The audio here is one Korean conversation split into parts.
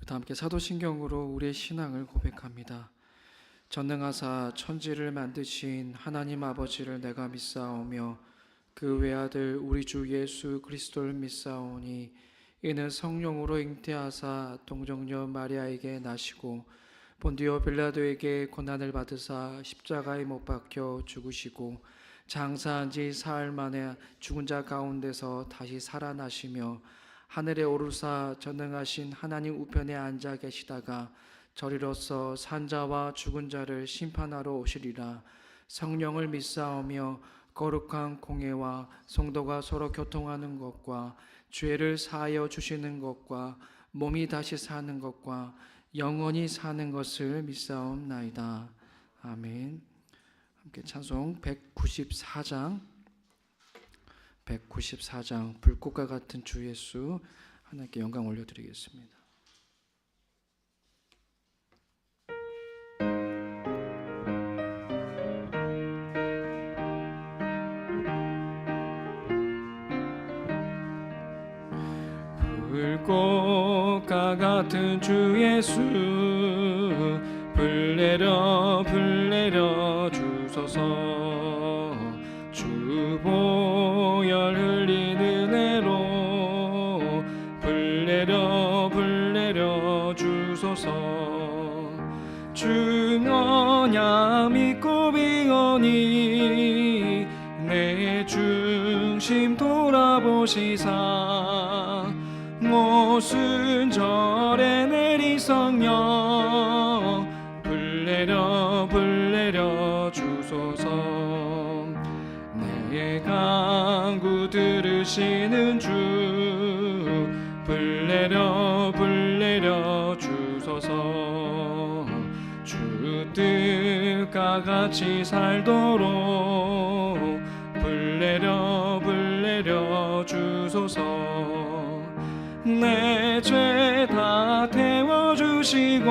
다 함께 사도신경으로 우리의 신앙을 고백합니다. 전능하사 천지를 만드신 하나님 아버지를 내가 믿사오며 그 외아들 우리 주 예수 그리스도를 믿사오니 이는 성령으로 잉태하사 동정녀 마리아에게 나시고 본디오 빌라도에게 고난을 받으사 십자가에 못 박혀 죽으시고 장사한 지 사흘 만에 죽은 자 가운데서 다시 살아나시며 하늘에 오르사 전능하신 하나님 우편에 앉아 계시다가 저리로서 산자와 죽은 자를 심판하러 오시리라. 성령을 믿사오며 거룩한 공예와 성도가 서로 교통하는 것과 죄를 사하여 주시는 것과 몸이 다시 사는 것과 영원히 사는 것을 믿사옵나이다. 아멘. 함께 찬송 194장 불꽃과 같은 주 예수 하나님께 영광 올려드리겠습니다. 불꽃과 같은 주 예수 불내려 주소서. 주 보혈 흘린 은혜로 불내려 주소서. 중언야 믿고 비오니 내 중심 돌아보시사 모순절에 내리 성령 불내려 주소서. 내 간구 들으시는 주 불내려 주소서. 주 뜻과 같이 살도록 불내려 주소서. 내 죄 다 태워주시고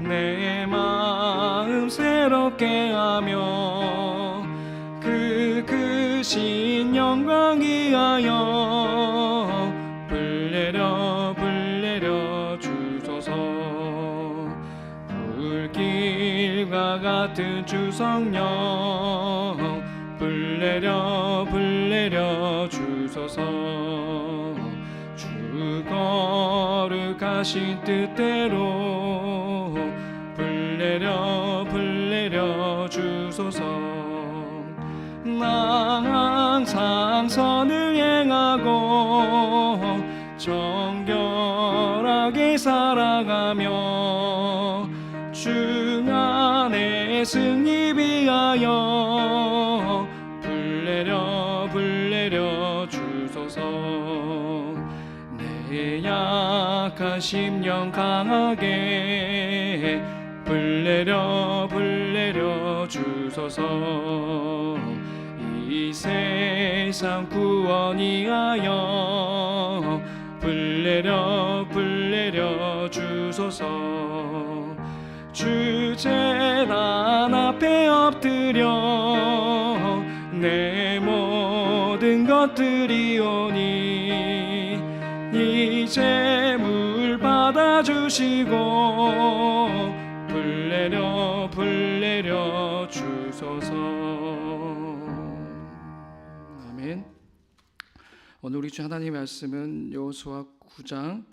내 마음 새롭게 하며 그 크신 영광 위하여 불내려 주소서. 불길과 같은 주 성령 불내려 주소서. 주 거룩하신 뜻대로 불내려 주소서. 나 항상 선을 행하고 정결하게 살아가며 주 안에 승리 위하여 불내려 주소서. 내 약한 심령 강하게 불내려 주소서. 이 세상 구원이하여 불내려 주소서. 주 제단 앞에 엎드려 내 모든 것들이오니 이 제물 받아주시고 불내려 주소서. 아멘. 오늘 우리 주 하나님의 말씀은 여호수아 9장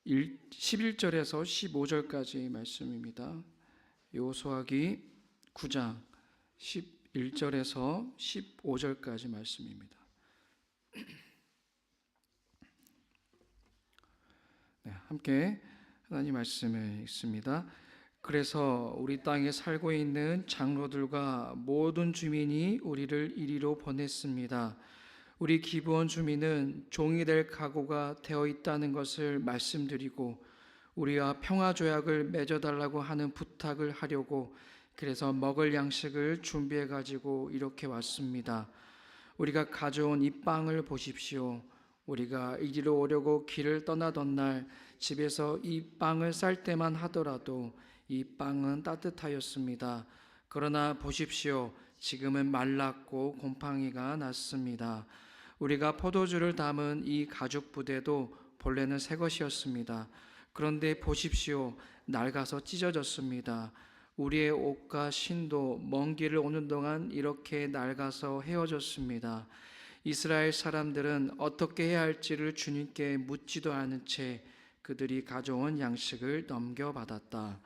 11절에서 15절까지 말씀입니다. 여호수아기 9장 11절에서 15절까지 말씀입니다. 네, 함께 하나님 말씀을 읽습니다. 그래서 우리 땅에 살고 있는 장로들과 모든 주민이 우리를 이리로 보냈습니다. 우리 기브온 주민은 종이 될 각오가 되어 있다는 것을 말씀드리고 우리와 평화 조약을 맺어달라고 하는 부탁을 하려고 그래서 먹을 양식을 준비해 가지고 이렇게 왔습니다. 우리가 가져온 이 빵을 보십시오. 우리가 이리로 오려고 길을 떠나던 날 집에서 이 빵을 쌀 때만 하더라도 이 빵은 따뜻하였습니다. 그러나 보십시오. 지금은 말랐고 곰팡이가 났습니다. 우리가 포도주를 담은 이 가죽 부대도 본래는 새 것이었습니다. 그런데 보십시오. 낡아서 찢어졌습니다. 우리의 옷과 신도 먼 길을 오는 동안 이렇게 낡아서 헤어졌습니다. 이스라엘 사람들은 어떻게 해야 할지를 주님께 묻지도 않은 채 그들이 가져온 양식을 넘겨받았다.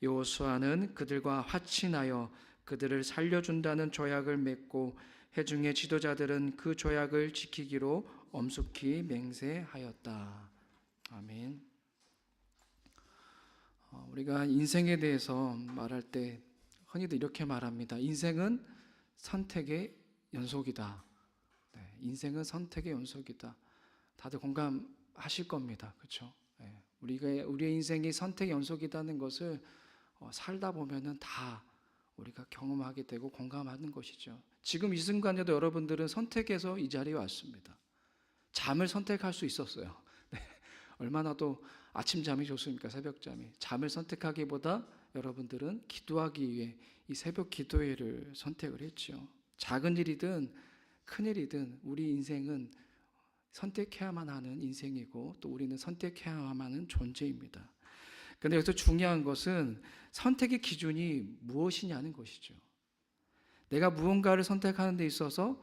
여호수아는 그들과 화친하여 그들을 살려준다는 조약을 맺고 회중의 지도자들은 그 조약을 지키기로 엄숙히 맹세하였다. 아멘. 우리가 인생에 대해서 말할 때 흔히도 이렇게 말합니다. 인생은 선택의 연속이다. 네, 인생은 선택의 연속이다. 다들 공감하실 겁니다. 그렇죠? 네, 우리의 인생이 선택의 연속이라는 것을 살다 보면은 다 우리가 경험하게 되고 공감하는 것이죠. 지금 이 순간에도 여러분들은 선택해서 이 자리에 왔습니다. 잠을 선택할 수 있었어요. 네, 얼마나 또 아침잠이 좋습니까? 새벽잠이. 잠을 선택하기보다 여러분들은 기도하기 위해 이 새벽 기도회를 선택을 했죠. 작은 일이든 큰 일이든 우리 인생은 선택해야만 하는 인생이고 또 우리는 선택해야만 하는 존재입니다. 그런데 여기서 중요한 것은 선택의 기준이 무엇이냐는 것이죠. 내가 무언가를 선택하는 데 있어서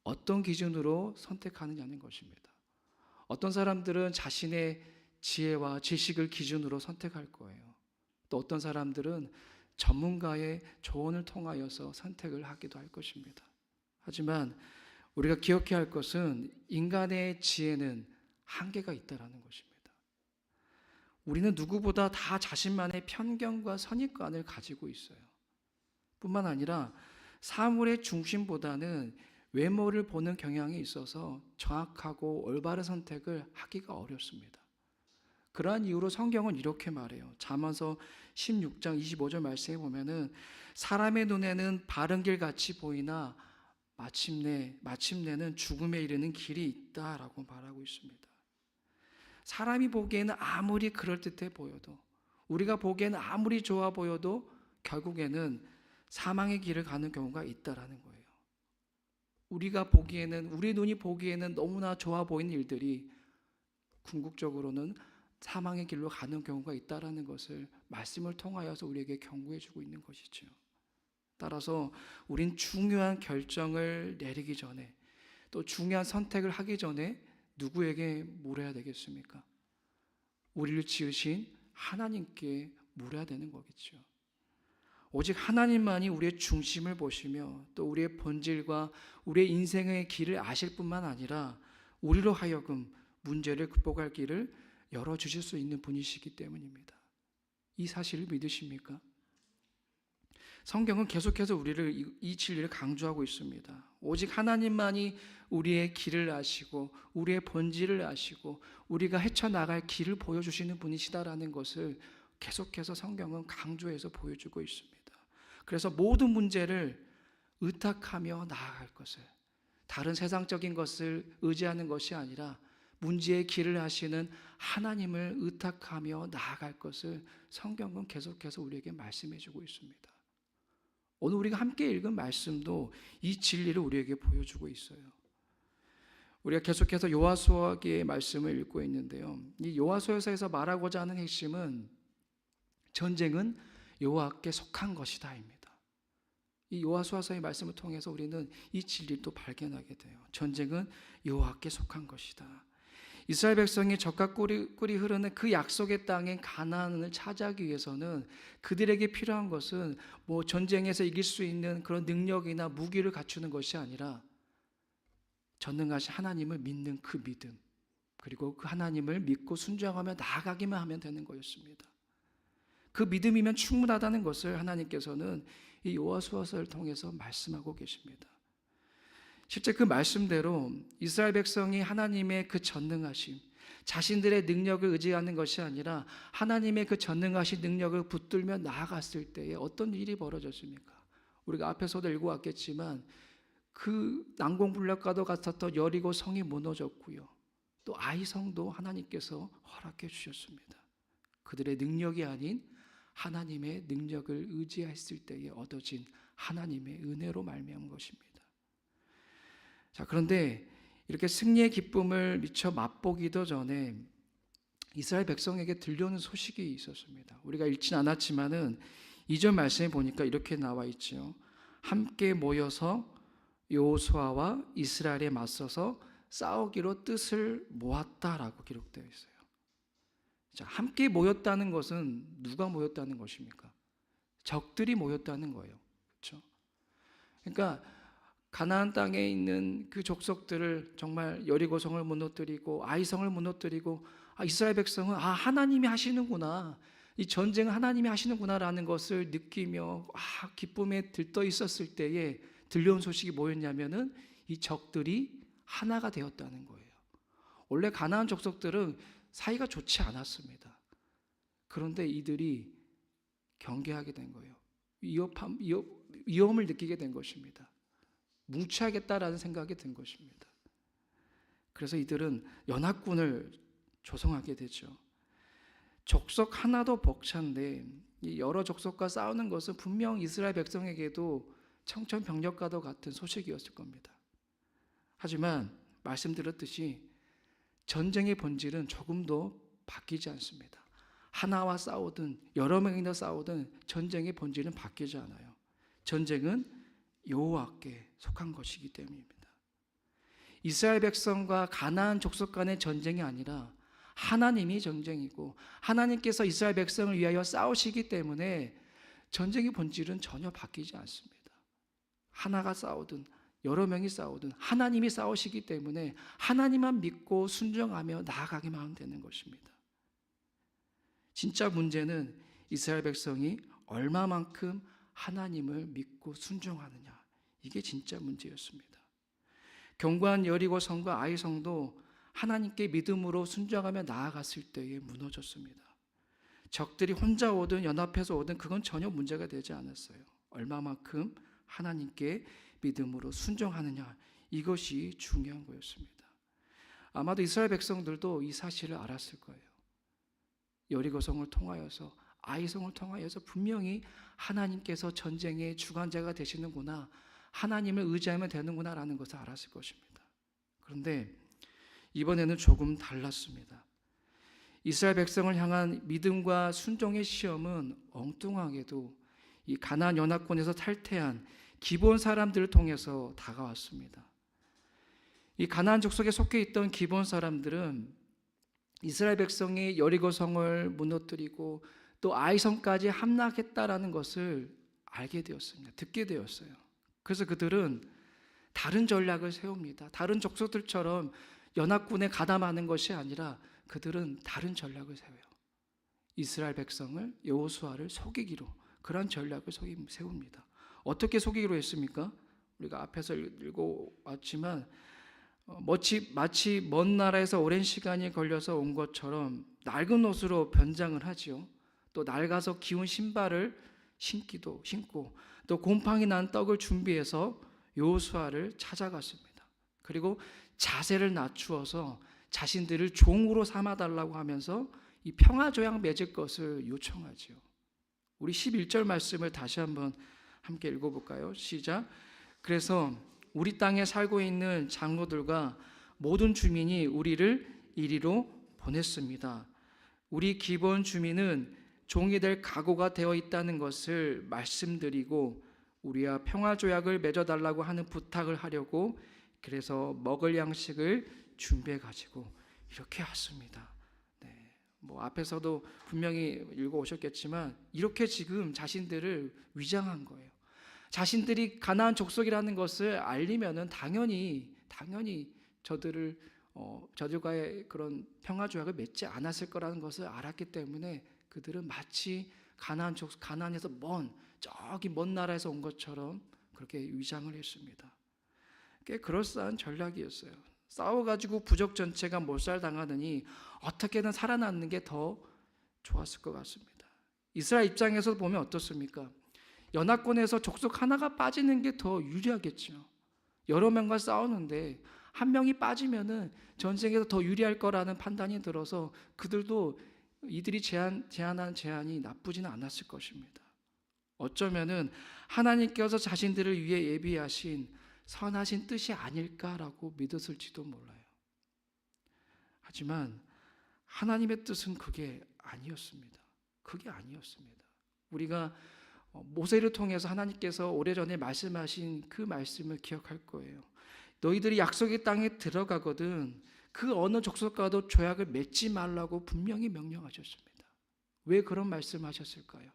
어떤 기준으로 선택하느냐는 것입니다. 어떤 사람들은 자신의 지혜와 지식을 기준으로 선택할 거예요. 또 어떤 사람들은 전문가의 조언을 통하여서 선택을 하기도 할 것입니다. 하지만 우리가 기억해야 할 것은 인간의 지혜는 한계가 있다는 것입니다. 우리는 누구보다 다 자신만의 편견과 선입관을 가지고 있어요. 뿐만 아니라 사물의 중심보다는 외모를 보는 경향이 있어서 정확하고 올바른 선택을 하기가 어렵습니다. 그러한 이유로 성경은 이렇게 말해요. 잠언서 16장 25절 말씀에 보면은 사람의 눈에는 바른 길 같이 보이나 마침내는 죽음에 이르는 길이 있다라고 말하고 있습니다. 사람이 보기에는 아무리 그럴듯해 보여도, 우리가 보기에는 아무리 좋아 보여도 결국에는 사망의 길을 가는 경우가 있다라는 거예요. 우리 눈이 보기에는 너무나 좋아 보이는 일들이 궁극적으로는 사망의 길로 가는 경우가 있다라는 것을 말씀을 통하여서 우리에게 경고해 주고 있는 것이죠. 따라서 우린 중요한 결정을 내리기 전에, 또 중요한 선택을 하기 전에 누구에게 물어야 되겠습니까? 우리를 지으신 하나님께 물어야 되는 거겠죠. 오직 하나님만이 우리의 중심을 보시며 또 우리의 본질과 우리의 인생의 길을 아실 뿐만 아니라 우리로 하여금 문제를 극복할 길을 열어주실 수 있는 분이시기 때문입니다. 이 사실을 믿으십니까? 성경은 계속해서 우리를 이 진리를 강조하고 있습니다. 오직 하나님만이 우리의 길을 아시고 우리의 본질을 아시고 우리가 헤쳐나갈 길을 보여주시는 분이시다라는 것을 계속해서 성경은 강조해서 보여주고 있습니다. 그래서 모든 문제를 의탁하며 나아갈 것을, 다른 세상적인 것을 의지하는 것이 아니라 문제의 길을 하시는 하나님을 의탁하며 나아갈 것을 성경은 계속해서 우리에게 말씀해 주고 있습니다. 오늘 우리가 함께 읽은 말씀도 이 진리를 우리에게 보여주고 있어요. 우리가 계속해서 요하수아기의 말씀을 읽고 있는데요. 이 요하수아서에서 말하고자 하는 핵심은 전쟁은 여호와께 속한 것이다입니다. 이 요하수아서의 말씀을 통해서 우리는 이 진리를 또 발견하게 돼요. 전쟁은 여호와께 속한 것이다. 이스라엘 백성이 젖과 꿀이 흐르는 그 약속의 땅인 가나안을 차지하기 위해서는 그들에게 필요한 것은 전쟁에서 이길 수 있는 그런 능력이나 무기를 갖추는 것이 아니라 전능하신 하나님을 믿는 그 믿음, 그리고 그 하나님을 믿고 순종하며 나아가기만 하면 되는 거였습니다. 그 믿음이면 충분하다는 것을 하나님께서는 이 요하수아서를 통해서 말씀하고 계십니다. 실제 그 말씀대로 이스라엘 백성이 하나님의 그 전능하심, 자신들의 능력을 의지하는 것이 아니라 하나님의 그 전능하신 능력을 붙들며 나아갔을 때에 어떤 일이 벌어졌습니까? 우리가 앞에서도 읽어왔겠지만 그 난공불락과도 같았던 여리고 성이 무너졌고요. 또 아이 성도 하나님께서 허락해 주셨습니다. 그들의 능력이 아닌 하나님의 능력을 의지했을 때에 얻어진 하나님의 은혜로 말미암은 것입니다. 자, 그런데 이렇게 승리의 기쁨을 미처 맛보기도 전에 이스라엘 백성에게 들려오는 소식이 있었습니다. 우리가 읽진 않았지만은 2절 말씀에 보니까 이렇게 나와 있죠. 함께 모여서 여호수아와 이스라엘에 맞서서 싸우기로 뜻을 모았다라고 기록되어 있어요. 자, 함께 모였다는 것은 누가 모였다는 것입니까? 적들이 모였다는 거예요. 그렇죠? 그러니까 가나안 땅에 있는 그 족속들을 정말 여리고성을 무너뜨리고 아이성을 무너뜨리고 이스라엘 백성은 하나님이 하시는구나, 이 전쟁은 하나님이 하시는구나라는 것을 느끼며 기쁨에 들떠 있었을 때에 들려온 소식이 뭐였냐면은 이 적들이 하나가 되었다는 거예요. 원래 가나안 족속들은 사이가 좋지 않았습니다. 그런데 이들이 경계하게 된 거예요. 위험을 느끼게 된 것입니다. 뭉쳐야겠다라는 생각이 든 것입니다. 그래서 이들은 연합군을 조성하게 되죠. 족속 하나도 벅찬데 이 여러 족속과 싸우는 것은 분명 이스라엘 백성에게도 청천벽력과도 같은 소식이었을 겁니다. 하지만 말씀드렸듯이 전쟁의 본질은 조금도 바뀌지 않습니다. 하나와 싸우든 여러 명이나 싸우든 전쟁의 본질은 바뀌지 않아요. 전쟁은 여호와께 속한 것이기 때문입니다. 이스라엘 백성과 가나안 족속 간의 전쟁이 아니라 하나님이 전쟁이고 하나님께서 이스라엘 백성을 위하여 싸우시기 때문에 전쟁의 본질은 전혀 바뀌지 않습니다. 하나가 싸우든 여러 명이 싸우든 하나님이 싸우시기 때문에 하나님만 믿고 순종하며 나아가기만 하면 되는 것입니다. 진짜 문제는 이스라엘 백성이 얼마만큼 하나님을 믿고 순종하느냐, 이게 진짜 문제였습니다. 견고한 여리고성과 아이성도 하나님께 믿음으로 순종하며 나아갔을 때에 무너졌습니다. 적들이 혼자 오든 연합해서 오든 그건 전혀 문제가 되지 않았어요. 얼마만큼 하나님께 믿음으로 순종하느냐, 이것이 중요한 거였습니다. 아마도 이스라엘 백성들도 이 사실을 알았을 거예요. 여리고성을 통하여서 아이성을 통하여서 분명히 하나님께서 전쟁의 주관자가 되시는구나, 하나님을 의지하면 되는구나 라는 것을 알았을 것입니다. 그런데 이번에는 조금 달랐습니다. 이스라엘 백성을 향한 믿음과 순종의 시험은 엉뚱하게도 이 가나안 연합군에서 탈퇴한 기본 사람들을 통해서 다가왔습니다. 이 가나안 족속에 속해 있던 기본 사람들은 이스라엘 백성이 여리고성을 무너뜨리고 또 아이성까지 함락했다라는 것을 알게 되었습니다. 듣게 되었어요. 그래서 그들은 다른 전략을 세웁니다. 다른 족속들처럼 연합군에 가담하는 것이 아니라 그들은 다른 전략을 세워요. 이스라엘 백성을, 여호수아를 속이기로, 그런 전략을 세웁니다. 어떻게 속이기로 했습니까? 우리가 앞에서 읽어왔지만 마치 먼 나라에서 오랜 시간이 걸려서 온 것처럼 낡은 옷으로 변장을 하지요. 또 낡아서 기운 신발을 신고 또 곰팡이 난 떡을 준비해서 여호수아를 찾아갔습니다. 그리고 자세를 낮추어서 자신들을 종으로 삼아달라고 하면서 이 평화조약 맺을 것을 요청하지요. 우리 11절 말씀을 다시 한번 함께 읽어볼까요? 시작. 그래서 우리 땅에 살고 있는 장로들과 모든 주민이 우리를 이리로 보냈습니다. 우리 기본 주민은 종이 될 각오가 되어 있다는 것을 말씀드리고 우리와 평화조약을 맺어달라고 하는 부탁을 하려고, 그래서 먹을 양식을 준비해 가지고 이렇게 왔습니다. 앞에서도 분명히 읽어오셨겠지만 이렇게 지금 자신들을 위장한 거예요. 자신들이 가나안 족속이라는 것을 알리면은 당연히 저들과의 그런 평화 조약을 맺지 않았을 거라는 것을 알았기 때문에 그들은 마치 가나안에서 저기 먼 나라에서 온 것처럼 그렇게 위장을 했습니다. 꽤 그럴싸한 전략이었어요. 싸워가지고 부족 전체가 몰살당하느니 어떻게든 살아남는 게 더 좋았을 것 같습니다. 이스라엘 입장에서 보면 어떻습니까? 연합군에서 족속 하나가 빠지는 게 더 유리하겠죠. 여러 명과 싸우는데 한 명이 빠지면은 전쟁에서 더 유리할 거라는 판단이 들어서 그들도 이들이 제안한 제안이 나쁘지는 않았을 것입니다. 어쩌면은 하나님께서 자신들을 위해 예비하신 선하신 뜻이 아닐까라고 믿었을지도 몰라요. 하지만 하나님의 뜻은 그게 아니었습니다. 그게 아니었습니다. 우리가 모세를 통해서 하나님께서 오래전에 말씀하신 그 말씀을 기억할 거예요. 너희들이 약속의 땅에 들어가거든 그 어느 족속과도 조약을 맺지 말라고 분명히 명령하셨습니다. 왜 그런 말씀하셨을까요?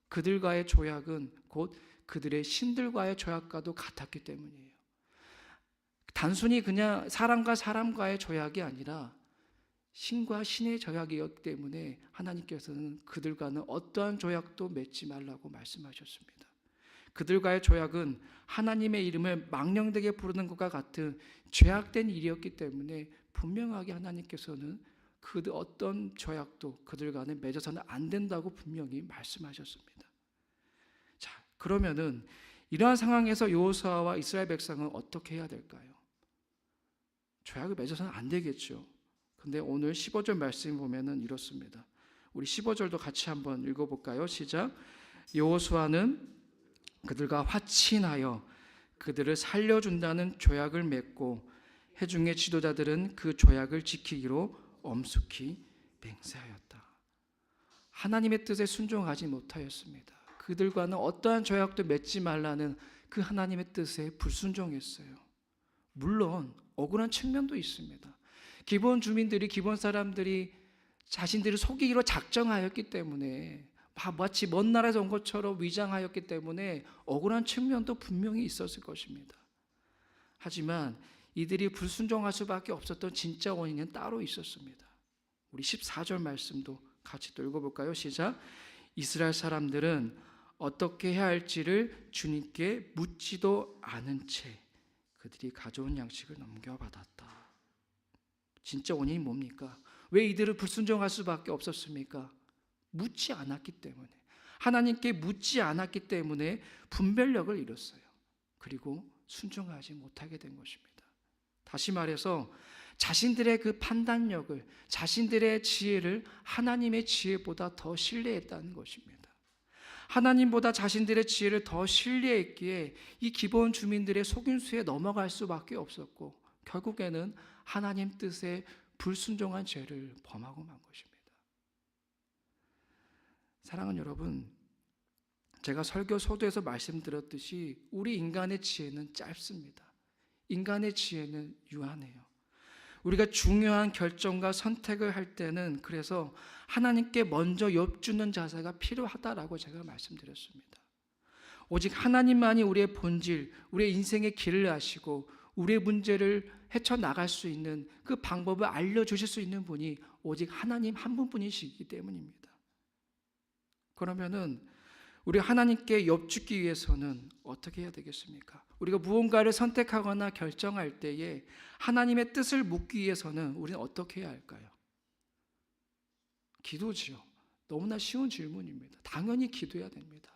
그들과의 조약은 곧 그들의 신들과의 조약과도 같았기 때문이에요. 단순히 그냥 사람과 사람과의 조약이 아니라 신과 신의 조약이었기 때문에 하나님께서는 그들과는 어떠한 조약도 맺지 말라고 말씀하셨습니다. 그들과의 조약은 하나님의 이름을 망령되게 부르는 것과 같은 죄악된 일이었기 때문에 분명하게 하나님께서는 그 어떤 조약도 그들과는 맺어서는 안 된다고 분명히 말씀하셨습니다. 자, 그러면은 이러한 상황에서 여호수아와 이스라엘 백성은 어떻게 해야 될까요? 조약을 맺어서는 안 되겠죠. 근데 오늘 15절 말씀 보면은 이렇습니다. 우리 15절도 같이 한번 읽어볼까요? 시작. 여호수아는 그들과 화친하여 그들을 살려준다는 조약을 맺고 회중의 지도자들은 그 조약을 지키기로 엄숙히 맹세하였다. 하나님의 뜻에 순종하지 못하였습니다. 그들과는 어떠한 조약도 맺지 말라는 그 하나님의 뜻에 불순종했어요. 물론 억울한 측면도 있습니다. 기본 주민들이, 기본 사람들이 자신들을 속이기로 작정하였기 때문에 마치 먼 나라에서 온 것처럼 위장하였기 때문에 억울한 측면도 분명히 있었을 것입니다. 하지만 이들이 불순종할 수밖에 없었던 진짜 원인은 따로 있었습니다. 우리 14절 말씀도 같이 또 읽어볼까요? 시작. 이스라엘 사람들은 어떻게 해야 할지를 주님께 묻지도 않은 채 그들이 가져온 양식을 넘겨받았다. 진짜 원인이 뭡니까? 왜 이들을 불순종할 수밖에 없었습니까? 묻지 않았기 때문에, 하나님께 묻지 않았기 때문에 분별력을 잃었어요. 그리고 순종하지 못하게 된 것입니다. 다시 말해서 자신들의 그 판단력을, 자신들의 지혜를 하나님의 지혜보다 더 신뢰했다는 것입니다. 하나님보다 자신들의 지혜를 더 신뢰했기에 이 기본 주민들의 속임수에 넘어갈 수밖에 없었고 결국에는 하나님 뜻에 불순종한 죄를 범하고 만 것입니다. 사랑하는 여러분, 제가 설교 소도에서 말씀드렸듯이 우리 인간의 지혜는 짧습니다. 인간의 지혜는 유한해요. 우리가 중요한 결정과 선택을 할 때는 그래서 하나님께 먼저 엽주는 자세가 필요하다라고 제가 말씀드렸습니다. 오직 하나님만이 우리의 본질, 우리의 인생의 길을 아시고 우리의 문제를 헤쳐나갈 수 있는 그 방법을 알려주실 수 있는 분이 오직 하나님 한 분뿐이시기 때문입니다. 그러면은 우리 하나님께 엽죽기 위해서는 어떻게 해야 되겠습니까? 우리가 무언가를 선택하거나 결정할 때에 하나님의 뜻을 묻기 위해서는 우리는 어떻게 해야 할까요? 기도지요. 너무나 쉬운 질문입니다. 당연히 기도해야 됩니다.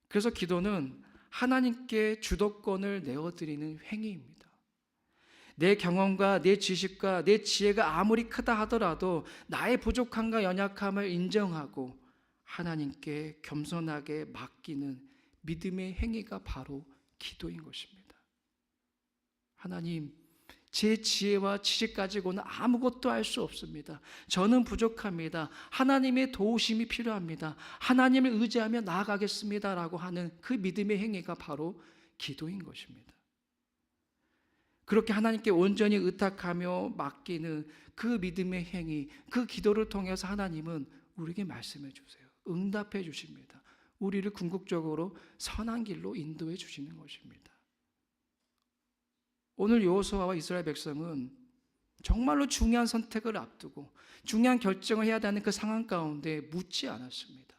그래서 기도는 하나님께 주도권을 내어드리는 행위입니다. 내 경험과 내 지식과 내 지혜가 아무리 크다 하더라도 나의 부족함과 연약함을 인정하고 하나님께 겸손하게 맡기는 믿음의 행위가 바로 기도인 것입니다. 하나님, 제 지혜와 지식 가지고는 아무것도 할 수 없습니다. 저는 부족합니다. 하나님의 도우심이 필요합니다. 하나님을 의지하며 나아가겠습니다 라고 하는 그 믿음의 행위가 바로 기도인 것입니다. 그렇게 하나님께 온전히 의탁하며 맡기는 그 믿음의 행위, 그 기도를 통해서 하나님은 우리에게 말씀해 주세요. 응답해 주십니다. 우리를 궁극적으로 선한 길로 인도해 주시는 것입니다. 오늘 여호수아와 이스라엘 백성은 정말로 중요한 선택을 앞두고 중요한 결정을 해야 되는 그 상황 가운데 묻지 않았습니다.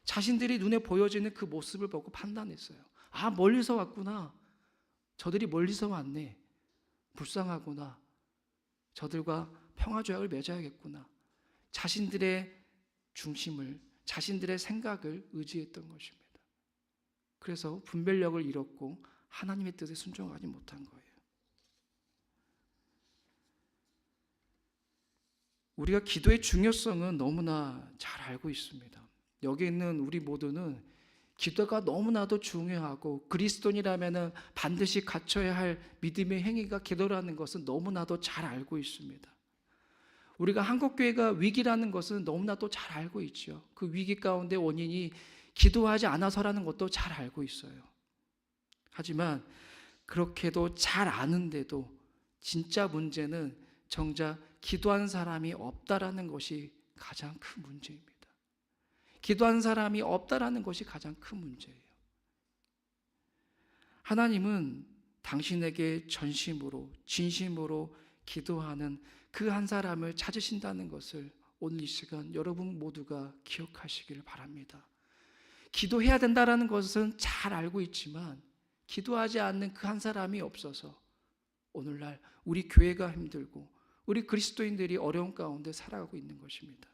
자신들이 눈에 보여지는 그 모습을 보고 판단했어요. 아, 멀리서 왔구나. 저들이 멀리서 왔네. 불쌍하구나. 저들과 평화조약을 맺어야겠구나. 자신들의 중심을, 자신들의 생각을 의지했던 것입니다. 그래서 분별력을 잃었고 하나님의 뜻에 순종하지 못한 거예요. 우리가 기도의 중요성은 너무나 잘 알고 있습니다. 여기 있는 우리 모두는 기도가 너무나도 중요하고 그리스도인이라면 반드시 갖춰야 할 믿음의 행위가 기도라는 것은 너무나도 잘 알고 있습니다. 우리가 한국교회가 위기라는 것은 너무나도 잘 알고 있죠. 그 위기 가운데 원인이 기도하지 않아서라는 것도 잘 알고 있어요. 하지만 그렇게도 잘 아는데도 진짜 문제는 정작 기도한 사람이 없다라는 것이 가장 큰 문제입니다. 기도한 사람이 없다라는 것이 가장 큰 문제예요. 하나님은 당신에게 전심으로 진심으로 기도하는 그 한 사람을 찾으신다는 것을 오늘 이 시간 여러분 모두가 기억하시기를 바랍니다. 기도해야 된다는 것은 잘 알고 있지만 기도하지 않는 그 한 사람이 없어서 오늘날 우리 교회가 힘들고 우리 그리스도인들이 어려운 가운데 살아가고 있는 것입니다.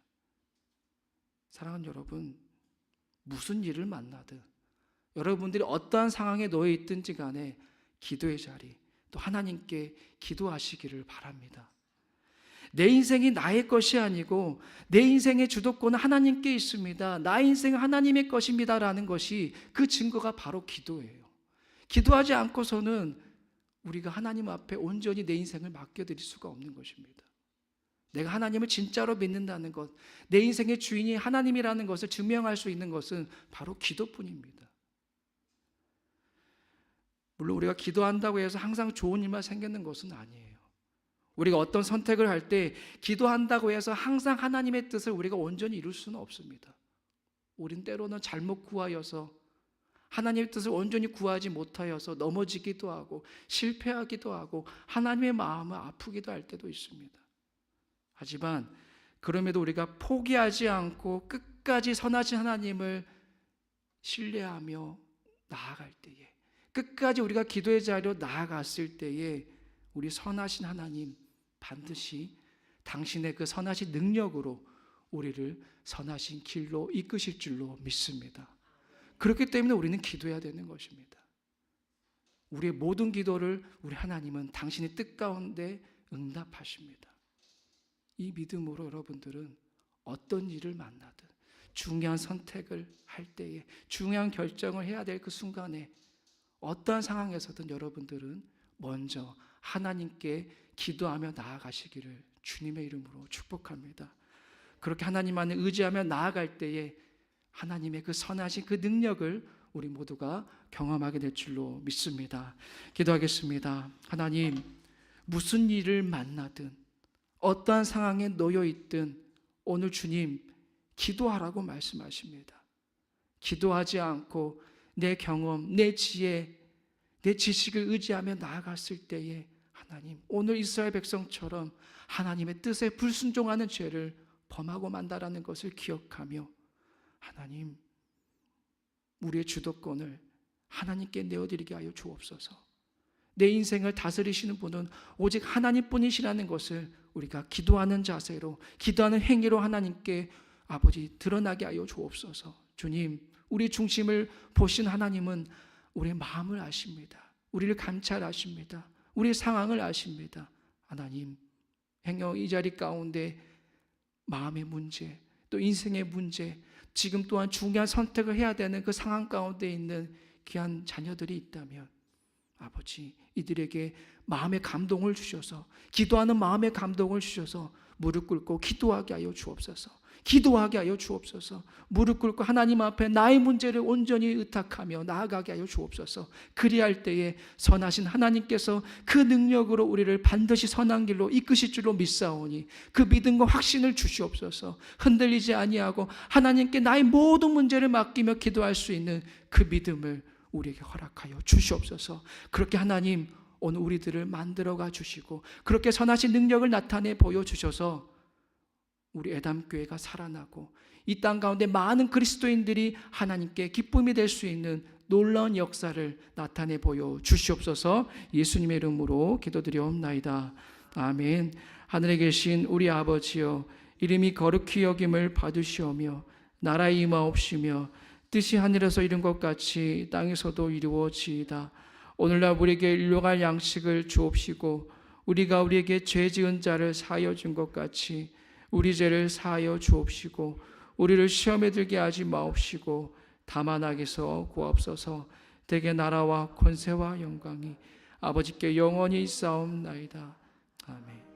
사랑하는 여러분, 무슨 일을 만나든 여러분들이 어떠한 상황에 놓여 있든지 간에 기도의 자리, 또 하나님께 기도하시기를 바랍니다. 내 인생이 나의 것이 아니고 내 인생의 주도권은 하나님께 있습니다. 나의 인생은 하나님의 것입니다라는 것이 그 증거가 바로 기도예요. 기도하지 않고서는 우리가 하나님 앞에 온전히 내 인생을 맡겨드릴 수가 없는 것입니다. 내가 하나님을 진짜로 믿는다는 것, 내 인생의 주인이 하나님이라는 것을 증명할 수 있는 것은 바로 기도뿐입니다. 물론 우리가 기도한다고 해서 항상 좋은 일만 생기는 것은 아니에요. 우리가 어떤 선택을 할 때 기도한다고 해서 항상 하나님의 뜻을 우리가 온전히 이룰 수는 없습니다. 우린 때로는 잘못 구하여서 하나님의 뜻을 온전히 구하지 못하여서 넘어지기도 하고 실패하기도 하고 하나님의 마음을 아프기도 할 때도 있습니다. 하지만 그럼에도 우리가 포기하지 않고 끝까지 선하신 하나님을 신뢰하며 나아갈 때에, 끝까지 우리가 기도의 자리로 나아갔을 때에 우리 선하신 하나님 반드시 당신의 그 선하신 능력으로 우리를 선하신 길로 이끄실 줄로 믿습니다. 그렇기 때문에 우리는 기도해야 되는 것입니다. 우리의 모든 기도를 우리 하나님은 당신의 뜻 가운데 응답하십니다. 이 믿음으로 여러분들은 어떤 일을 만나든 중요한 선택을 할 때에, 중요한 결정을 해야 될 그 순간에 어떠한 상황에서든 여러분들은 먼저 하나님께 기도하며 나아가시기를 주님의 이름으로 축복합니다. 그렇게 하나님 안에 의지하며 나아갈 때에 하나님의 그 선하신 그 능력을 우리 모두가 경험하게 될 줄로 믿습니다. 기도하겠습니다. 하나님, 무슨 일을 만나든 어떠한 상황에 놓여 있든 오늘 주님 기도하라고 말씀하십니다. 기도하지 않고 내 경험, 내 지혜, 내 지식을 의지하며 나아갔을 때에 하나님, 오늘 이스라엘 백성처럼 하나님의 뜻에 불순종하는 죄를 범하고 만다라는 것을 기억하며 하나님, 우리의 주도권을 하나님께 내어드리게 하여 주옵소서. 내 인생을 다스리시는 분은 오직 하나님뿐이시라는 것을 우리가 기도하는 자세로, 기도하는 행위로 하나님께 아버지 드러나게 하여 주옵소서. 주님, 우리 중심을 보신 하나님은 우리의 마음을 아십니다. 우리를 감찰하십니다. 우리의 상황을 아십니다. 하나님, 행여 이 자리 가운데 마음의 문제, 또 인생의 문제, 지금 또한 중요한 선택을 해야 되는 그 상황 가운데 있는 귀한 자녀들이 있다면 아버지, 이들에게 마음의 감동을 주셔서, 기도하는 마음의 감동을 주셔서 무릎 꿇고 기도하게 하여 주옵소서. 기도하게 하여 주옵소서. 무릎 꿇고 하나님 앞에 나의 문제를 온전히 의탁하며 나아가게 하여 주옵소서. 그리할 때에 선하신 하나님께서 그 능력으로 우리를 반드시 선한 길로 이끄실 줄로 믿사오니 그 믿음과 확신을 주시옵소서. 흔들리지 아니하고 하나님께 나의 모든 문제를 맡기며 기도할 수 있는 그 믿음을 우리에게 허락하여 주시옵소서. 그렇게 하나님 오늘 우리들을 만들어가 주시고 그렇게 선하신 능력을 나타내 보여주셔서 우리 애담교회가 살아나고 이 땅 가운데 많은 그리스도인들이 하나님께 기쁨이 될 수 있는 놀라운 역사를 나타내 보여 주시옵소서. 예수님의 이름으로 기도드리옵나이다. 아멘. 하늘에 계신 우리 아버지여, 이름이 거룩히 여김을 받으시오며 나라에 임하옵시며 뜻이 하늘에서 이룬 것 같이 땅에서도 이루어지이다. 오늘날 우리에게 일용할 양식을 주옵시고 우리가 우리에게 죄 지은 자를 사하여 준 것 같이 우리 죄를 사하여 주옵시고 우리를 시험에 들게 하지 마옵시고 다만 악에서 구하옵소서. 대개 나라와 권세와 영광이 아버지께 영원히 있사옵나이다. 아멘.